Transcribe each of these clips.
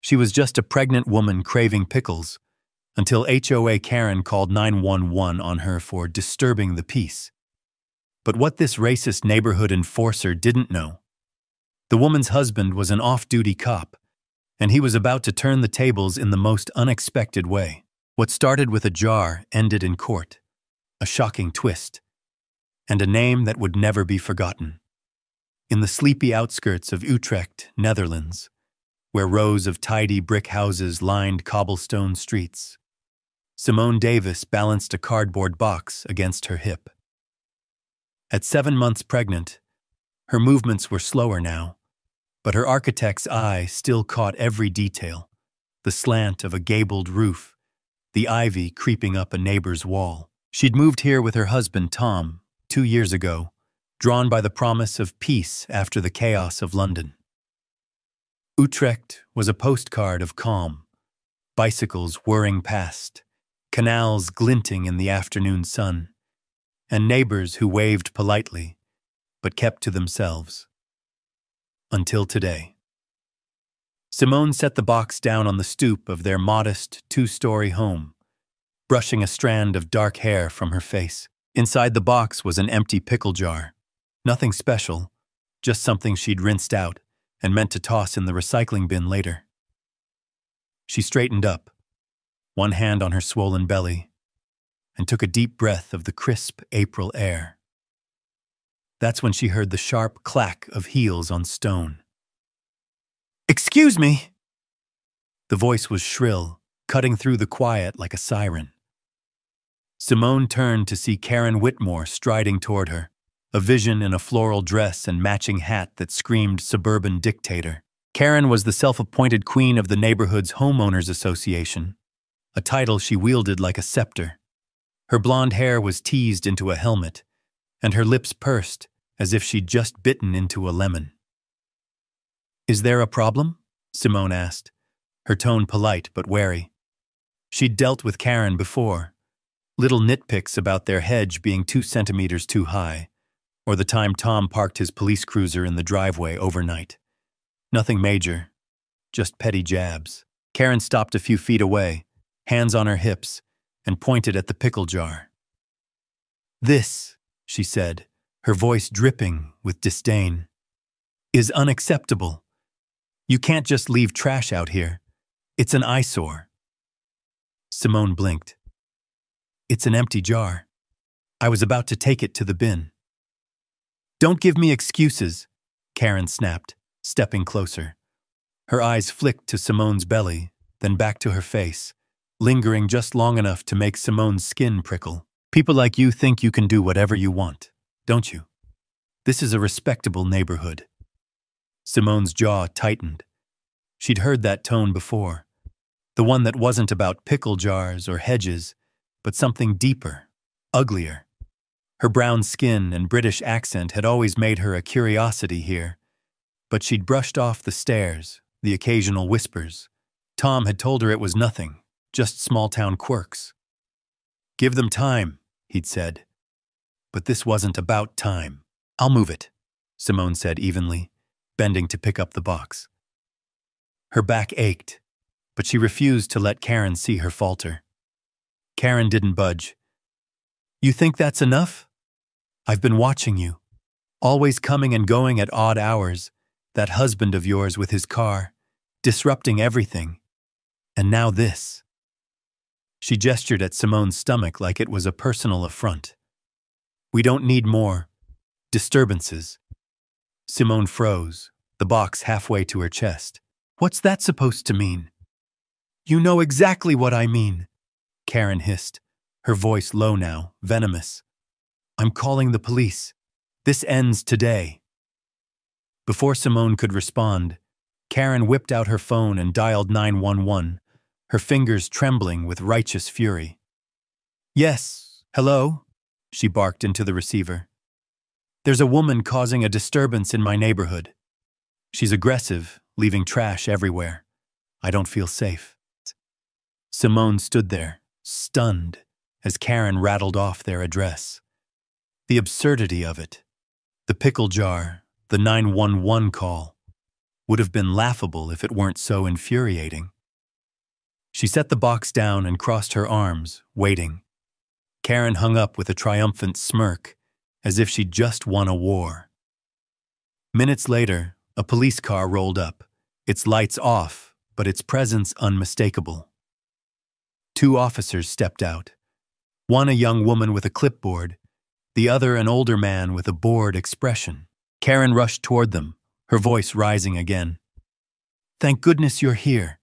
She was just a pregnant woman craving pickles, until HOA Karen called 911 on her for disturbing the peace. But what this racist neighborhood enforcer didn't know, the woman's husband was an off-duty cop, and he was about to turn the tables in the most unexpected way. What started with a jar ended in court, a shocking twist, and a name that would never be forgotten. In the sleepy outskirts of Utrecht, Netherlands, where rows of tidy brick houses lined cobblestone streets, Simone Davis balanced a cardboard box against her hip. At 7 months pregnant, her movements were slower now, but her architect's eye still caught every detail: the slant of a gabled roof, the ivy creeping up a neighbor's wall. She'd moved here with her husband, Tom, 2 years ago, drawn by the promise of peace after the chaos of London. Utrecht was a postcard of calm, bicycles whirring past, canals glinting in the afternoon sun, and neighbors who waved politely, but kept to themselves. Until today. Simone set the box down on the stoop of their modest 2-story home, brushing a strand of dark hair from her face. Inside the box was an empty pickle jar. Nothing special, just something she'd rinsed out and meant to toss in the recycling bin later. She straightened up, one hand on her swollen belly, and took a deep breath of the crisp April air. That's when she heard the sharp clack of heels on stone. "Excuse me!" The voice was shrill, cutting through the quiet like a siren. Simone turned to see Karen Whitmore striding toward her, a vision in a floral dress and matching hat that screamed suburban dictator. Karen was the self-appointed queen of the neighborhood's homeowners association, a title she wielded like a scepter. Her blonde hair was teased into a helmet, and her lips pursed as if she'd just bitten into a lemon. "Is there a problem?" Simone asked, her tone polite but wary. She'd dealt with Karen before, little nitpicks about their hedge being 2 centimeters too high, or the time Tom parked his police cruiser in the driveway overnight. Nothing major, just petty jabs. Karen stopped a few feet away, hands on her hips, and pointed at the pickle jar. "This," she said, her voice dripping with disdain, "is unacceptable. You can't just leave trash out here. It's an eyesore." Simone blinked. "It's an empty jar. I was about to take it to the bin." "Don't give me excuses," Karen snapped, stepping closer. Her eyes flicked to Simone's belly, then back to her face, lingering just long enough to make Simone's skin prickle. "People like you think you can do whatever you want, don't you? This is a respectable neighborhood." Simone's jaw tightened. She'd heard that tone before, the one that wasn't about pickle jars or hedges, but something deeper, uglier. Her brown skin and British accent had always made her a curiosity here, but she'd brushed off the stares, the occasional whispers. Tom had told her it was nothing, just small-town quirks. "Give them time," he'd said. But this wasn't about time. "I'll move it," Simone said evenly, bending to pick up the box. Her back ached, but she refused to let Karen see her falter. Karen didn't budge. "You think that's enough? I've been watching you, always coming and going at odd hours, that husband of yours with his car, disrupting everything. And now this." She gestured at Simone's stomach like it was a personal affront. "We don't need more disturbances." Simone froze, the box halfway to her chest. "What's that supposed to mean?" "You know exactly what I mean," Karen hissed, her voice low now, venomous. "I'm calling the police. This ends today." Before Simone could respond, Karen whipped out her phone and dialed 911, her fingers trembling with righteous fury. "Yes, hello?" she barked into the receiver. "There's a woman causing a disturbance in my neighborhood. She's aggressive, leaving trash everywhere. I don't feel safe." Simone stood there, stunned, as Karen rattled off their address. The absurdity of it. The pickle jar, the 911 call. would have been laughable if it weren't so infuriating. She set the box down and crossed her arms, waiting. Karen hung up with a triumphant smirk, as if she'd just won a war. Minutes later, a police car rolled up, its lights off, but its presence unmistakable. 2 officers stepped out, one a young woman with a clipboard, the other an older man with a bored expression. Karen rushed toward them, her voice rising again. "Thank goodness you're here.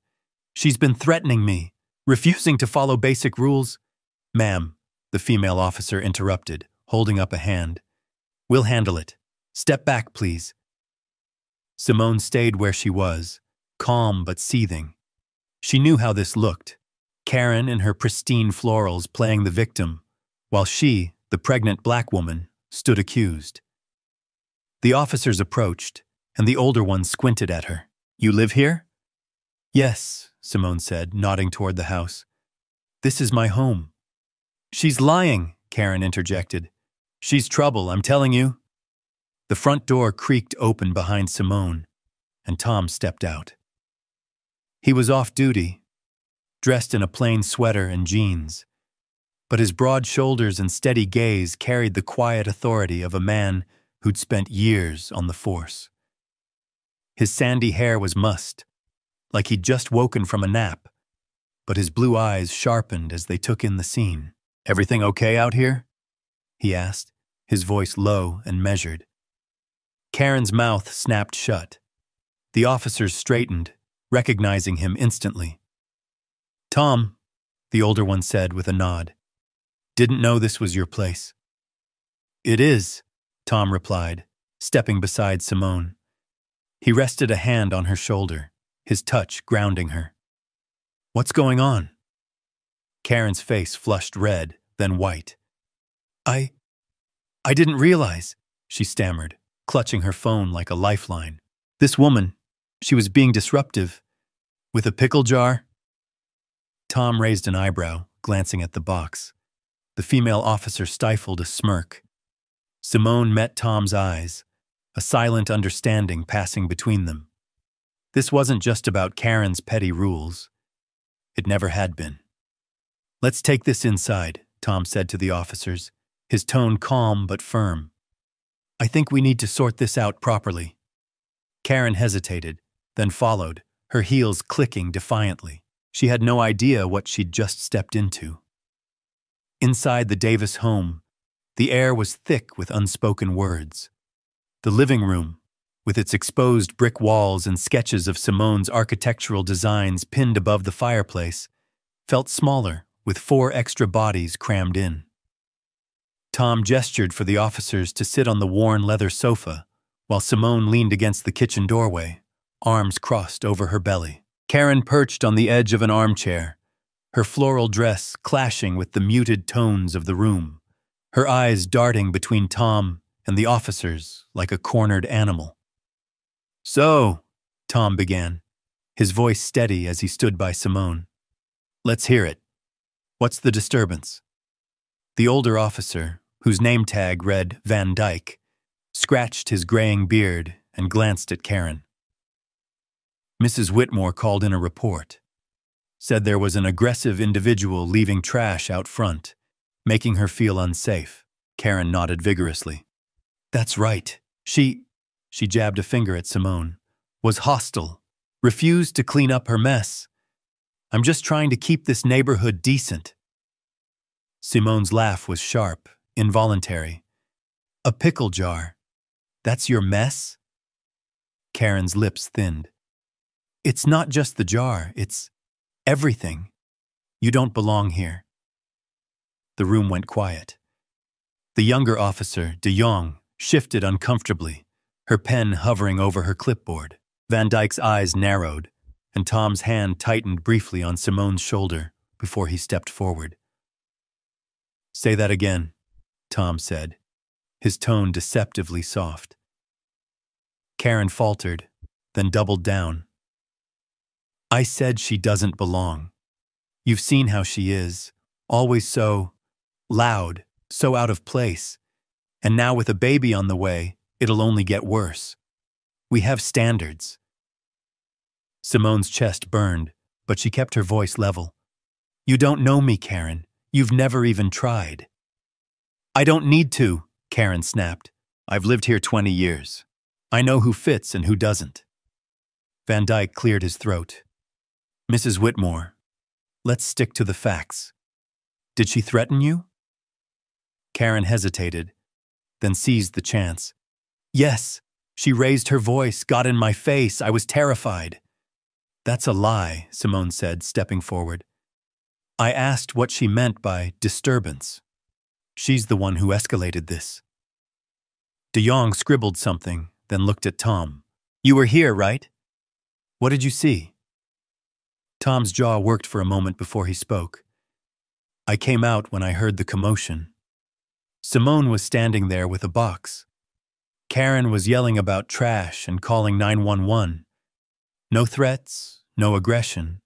She's been threatening me, refusing to follow basic rules." "Ma'am," the female officer interrupted, holding up a hand. "We'll handle it. Step back, please." Simone stayed where she was, calm but seething. She knew how this looked. Karen in her pristine florals playing the victim, while she, the pregnant black woman, stood accused. The officers approached, and the older one squinted at her. "You live here?" "Yes," Simone said, nodding toward the house. "This is my home." "She's lying," Karen interjected. "She's trouble, I'm telling you." The front door creaked open behind Simone, and Tom stepped out. He was off duty, dressed in a plain sweater and jeans, but his broad shoulders and steady gaze carried the quiet authority of a man who'd spent years on the force. His sandy hair was mussed, like he'd just woken from a nap, but his blue eyes sharpened as they took in the scene. "Everything okay out here?" he asked, his voice low and measured. Karen's mouth snapped shut. The officers straightened, recognizing him instantly. "Tom," the older one said with a nod. "Didn't know this was your place." "It is," Tom replied, stepping beside Simone. He rested a hand on her shoulder, his touch grounding her. "What's going on?" Karen's face flushed red, then white. I didn't realize," she stammered, clutching her phone like a lifeline. "This woman, she was being disruptive. With a pickle jar?" Tom raised an eyebrow, glancing at the box. The female officer stifled a smirk. Simone met Tom's eyes, a silent understanding passing between them. This wasn't just about Karen's petty rules. It never had been. "Let's take this inside," Tom said to the officers, his tone calm but firm. "I think we need to sort this out properly." Karen hesitated, then followed, her heels clicking defiantly. She had no idea what she'd just stepped into. Inside the Davis home, the air was thick with unspoken words. The living room, with its exposed brick walls and sketches of Simone's architectural designs pinned above the fireplace, felt smaller, with 4 extra bodies crammed in. Tom gestured for the officers to sit on the worn leather sofa, while Simone leaned against the kitchen doorway, arms crossed over her belly. Karen perched on the edge of an armchair, her floral dress clashing with the muted tones of the room, her eyes darting between Tom and the officers like a cornered animal. "So," Tom began, his voice steady as he stood by Simone. "Let's hear it. What's the disturbance?" The older officer, whose name tag read Van Dyke, scratched his graying beard and glanced at Karen. "Mrs. Whitmore called in a report. Said there was an aggressive individual leaving trash out front, making her feel unsafe." Karen nodded vigorously. "That's right. She jabbed a finger at Simone, "was hostile, refused to clean up her mess. I'm just trying to keep this neighborhood decent." Simone's laugh was sharp, involuntary. "A pickle jar. That's your mess?" Karen's lips thinned. "It's not just the jar, it's everything. You don't belong here." The room went quiet. The younger officer, de Jong, shifted uncomfortably, her pen hovering over her clipboard. Van Dyke's eyes narrowed, and Tom's hand tightened briefly on Simone's shoulder before he stepped forward. "Say that again," Tom said, his tone deceptively soft. Karen faltered, then doubled down. "I said she doesn't belong. You've seen how she is, always so loud, so out of place. And now with a baby on the way, it'll only get worse. We have standards. Simone's chest burned, but she kept her voice level. You don't know me, Karen. You've never even tried. I don't need to, Karen snapped. I've lived here 20 years. I know who fits and who doesn't. Van Dyke cleared his throat. Mrs. Whitmore, let's stick to the facts. Did she threaten you? Karen hesitated, then seized the chance. Yes, she raised her voice, got in my face. I was terrified. That's a lie, Simone said, stepping forward. I asked what she meant by disturbance. She's the one who escalated this. De Jong scribbled something, then looked at Tom. You were here, right? What did you see? Tom's jaw worked for a moment before he spoke. I came out when I heard the commotion. Simone was standing there with a box. Karen was yelling about trash and calling 911. No threats, no aggression.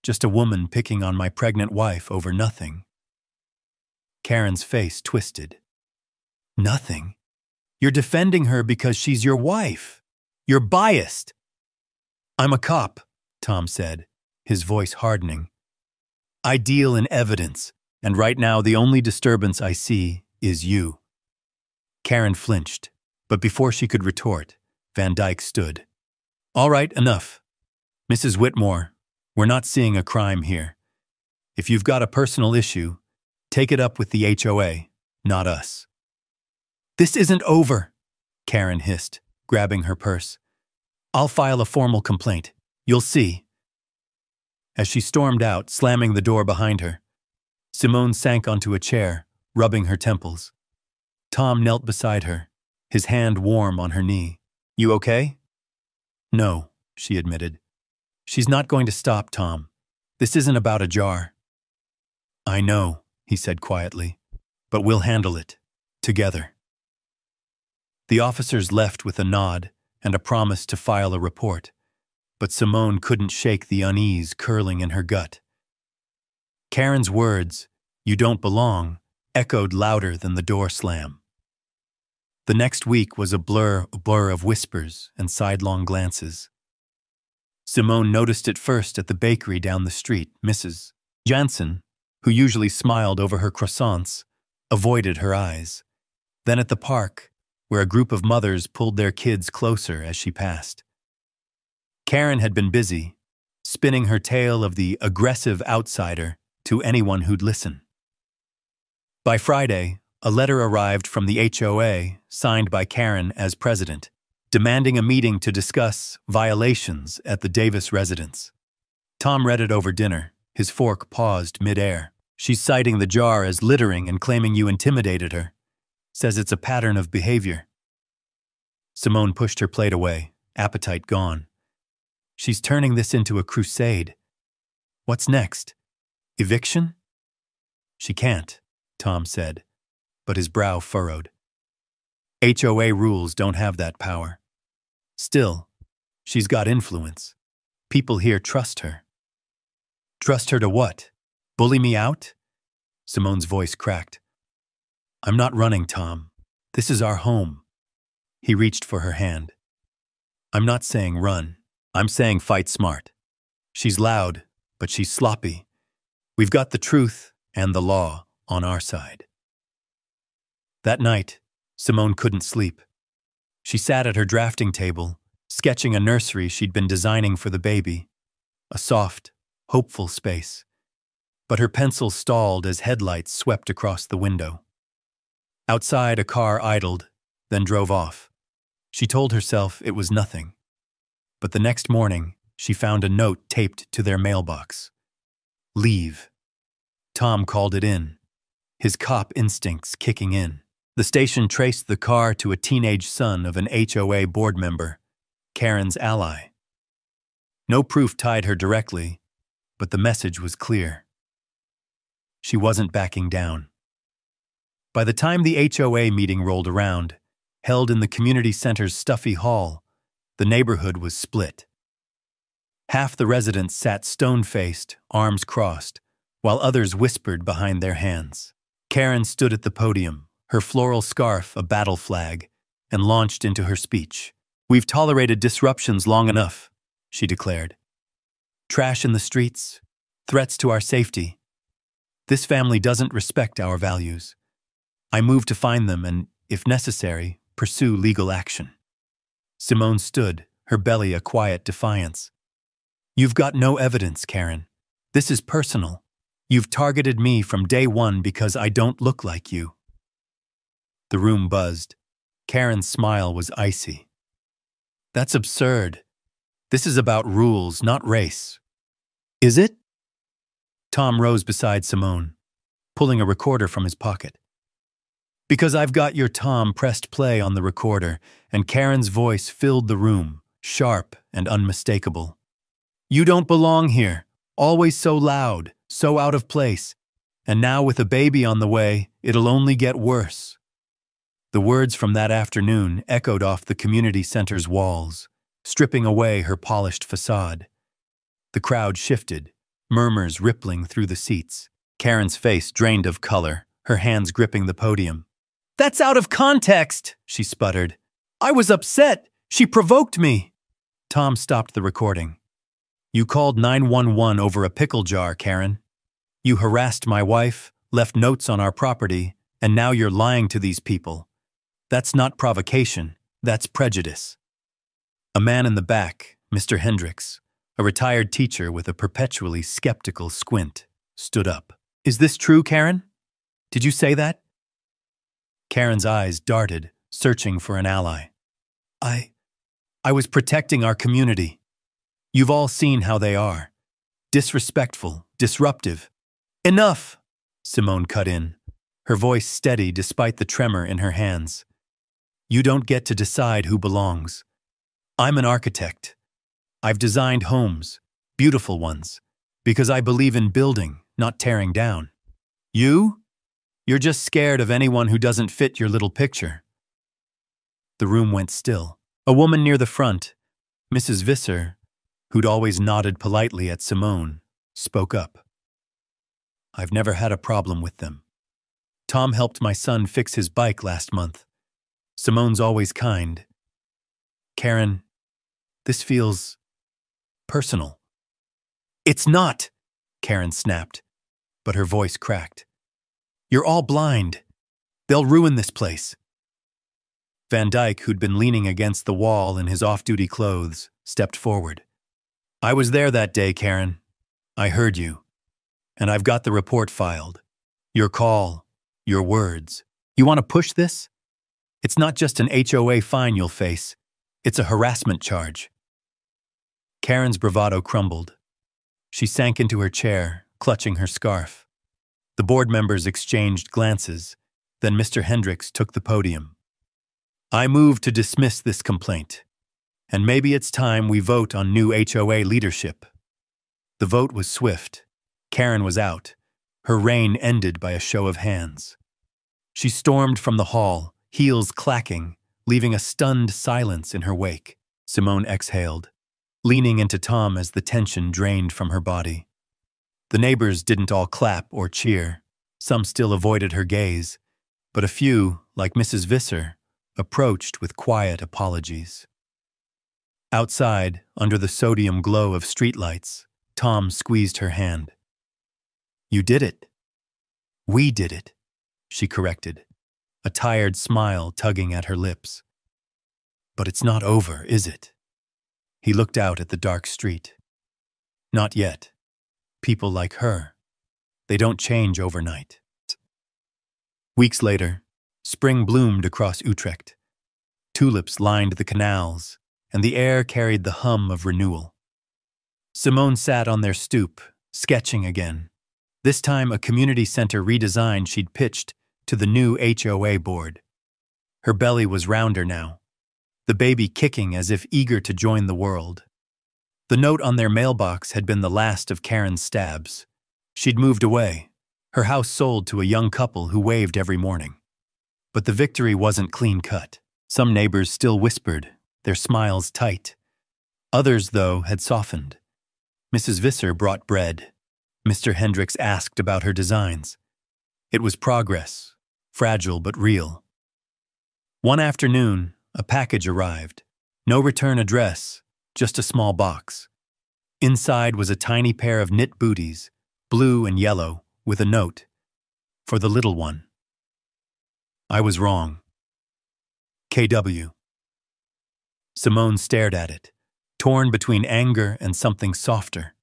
Just a woman picking on my pregnant wife over nothing. Karen's face twisted. Nothing? You're defending her because she's your wife. You're biased. I'm a cop, Tom said, his voice hardening. I deal in evidence, and right now the only disturbance I see is you. Karen flinched, but before she could retort, Van Dyke stood. All right, enough. Mrs. Whitmore, we're not seeing a crime here. If you've got a personal issue, take it up with the HOA, not us. This isn't over, Karen hissed, grabbing her purse. I'll file a formal complaint. You'll see. As she stormed out, slamming the door behind her, Simone sank onto a chair, rubbing her temples. Tom knelt beside her, his hand warm on her knee. You okay? No, she admitted. She's not going to stop, Tom. This isn't about a jar. I know, he said quietly, but we'll handle it, together. The officers left with a nod and a promise to file a report, but Simone couldn't shake the unease curling in her gut. Karen's words, "You don't belong," echoed louder than the door slam. The next week was a blur of whispers and sidelong glances. Simone noticed it first at the bakery down the street. Mrs. Jansen, who usually smiled over her croissants, avoided her eyes. Then at the park, where a group of mothers pulled their kids closer as she passed. Karen had been busy, spinning her tale of the aggressive outsider to anyone who'd listen. By Friday, a letter arrived from the HOA, signed by Karen as president, demanding a meeting to discuss violations at the Davis residence. Tom read it over dinner, his fork paused mid-air. She's citing the jar as littering and claiming you intimidated her. Says it's a pattern of behavior. Simone pushed her plate away, appetite gone. She's turning this into a crusade. What's next? Eviction? She can't, Tom said, but his brow furrowed. HOA rules don't have that power. Still, she's got influence. People here trust her. Trust her to what? Bully me out? Simone's voice cracked. I'm not running, Tom. This is our home. He reached for her hand. I'm not saying run. I'm saying fight smart. She's loud, but she's sloppy. We've got the truth and the law on our side. That night, Simone couldn't sleep. She sat at her drafting table, sketching a nursery she'd been designing for the baby. A soft, hopeful space. But her pencil stalled as headlights swept across the window. Outside, a car idled, then drove off. She told herself it was nothing. But the next morning, she found a note taped to their mailbox. Leave. Tom called it in, his cop instincts kicking in. The station traced the car to a teenage son of an HOA board member, Karen's ally. No proof tied her directly, but the message was clear. She wasn't backing down. By the time the HOA meeting rolled around, held in the community center's stuffy hall, the neighborhood was split. Half the residents sat stone-faced, arms crossed, while others whispered behind their hands. Karen stood at the podium, her floral scarf a battle flag, and launched into her speech. We've tolerated disruptions long enough. she declared. Trash in the streets, threats to our safety. This family doesn't respect our values. I move to find them and, if necessary, pursue legal action. Simone stood, her belly a quiet defiance. You've got no evidence, Karen. This is personal. You've targeted me from day one because I don't look like you. The room buzzed. Karen's smile was icy. That's absurd. This is about rules, not race. Is it? Tom rose beside Simone, pulling a recorder from his pocket. Because I've got your Tom pressed play on the recorder, and Karen's voice filled the room, sharp and unmistakable. You don't belong here, always so loud, so out of place, and now with a baby on the way, it'll only get worse. The words from that afternoon echoed off the community center's walls, stripping away her polished facade. The crowd shifted, murmurs rippling through the seats. Karen's face drained of color, her hands gripping the podium. That's out of context, she sputtered. I was upset. She provoked me. Tom stopped the recording. You called 911 over a pickle jar, Karen. You harassed my wife, left notes on our property, and now you're lying to these people. That's not provocation, that's prejudice. A man in the back, Mr. Hendricks, a retired teacher with a perpetually skeptical squint, stood up. Is this true, Karen? Did you say that? Karen's eyes darted, searching for an ally. I was protecting our community. You've all seen how they are. Disrespectful, disruptive. Enough, Simone cut in, her voice steady despite the tremor in her hands. You don't get to decide who belongs. I'm an architect. I've designed homes, beautiful ones, because I believe in building, not tearing down. You? You're just scared of anyone who doesn't fit your little picture. The room went still. A woman near the front, Mrs. Visser, who'd always nodded politely at Simone, spoke up. I've never had a problem with them. Tom helped my son fix his bike last month. Simone's always kind. Karen, this feels personal. It's not, Karen snapped, but her voice cracked. You're all blind. They'll ruin this place. Van Dyke, who'd been leaning against the wall in his off-duty clothes, stepped forward. I was there that day, Karen. I heard you. And I've got the report filed. Your call, your words. You want to push this? It's not just an HOA fine you'll face. It's a harassment charge. Karen's bravado crumbled. She sank into her chair, clutching her scarf. The board members exchanged glances. Then Mr. Hendricks took the podium. I move to dismiss this complaint. And maybe it's time we vote on new HOA leadership. The vote was swift. Karen was out. Her reign ended by a show of hands. She stormed from the hall, heels clacking, leaving a stunned silence in her wake. Simone exhaled, leaning into Tom as the tension drained from her body. The neighbors didn't all clap or cheer. Some still avoided her gaze, but a few, like Mrs. Visser, approached with quiet apologies. Outside, under the sodium glow of streetlights, Tom squeezed her hand. You did it. We did it, she corrected, a tired smile tugging at her lips. But it's not over, is it? He looked out at the dark street. Not yet. People like her, they don't change overnight. Weeks later, spring bloomed across Utrecht. Tulips lined the canals, and the air carried the hum of renewal. Simone sat on their stoop, sketching again. This time a community center redesign she'd pitched to the new HOA board. Her belly was rounder now, the baby kicking as if eager to join the world. The note on their mailbox had been the last of Karen's stabs. She'd moved away, her house sold to a young couple who waved every morning. But the victory wasn't clean-cut. Some neighbors still whispered, their smiles tight. Others, though, had softened. Mrs. Visser brought bread. Mr. Hendricks asked about her designs. It was progress, fragile but real. One afternoon, a package arrived. No return address, just a small box. Inside was a tiny pair of knit booties, blue and yellow, with a note. For the little one. I was wrong. KW. Simone stared at it, torn between anger and something softer.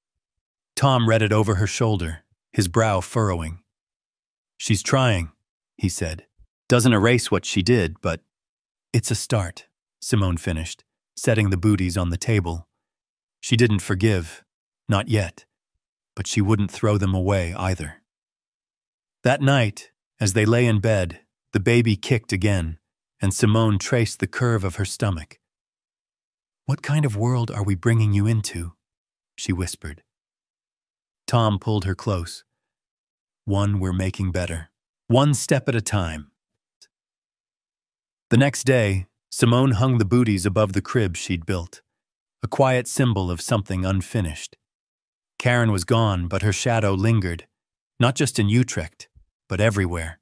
Tom read it over her shoulder, his brow furrowing. She's trying, he said. Doesn't erase what she did, but it's a start, Simone finished, setting the booties on the table. She didn't forgive, not yet, but she wouldn't throw them away either. That night, as they lay in bed, the baby kicked again, and Simone traced the curve of her stomach. What kind of world are we bringing you into? She whispered. Tom pulled her close. One we're making better, one step at a time. The next day, Simone hung the booties above the crib she'd built, a quiet symbol of something unfinished. Karen was gone, but her shadow lingered, not just in Utrecht, but everywhere.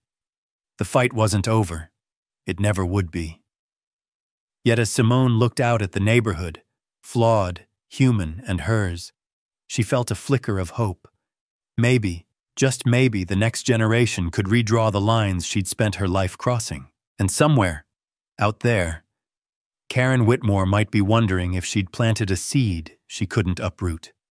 The fight wasn't over. It never would be. Yet as Simone looked out at the neighborhood, flawed, human, and hers, she felt a flicker of hope. Maybe, just maybe, the next generation could redraw the lines she'd spent her life crossing. And somewhere, out there, Karen Whitmore might be wondering if she'd planted a seed she couldn't uproot.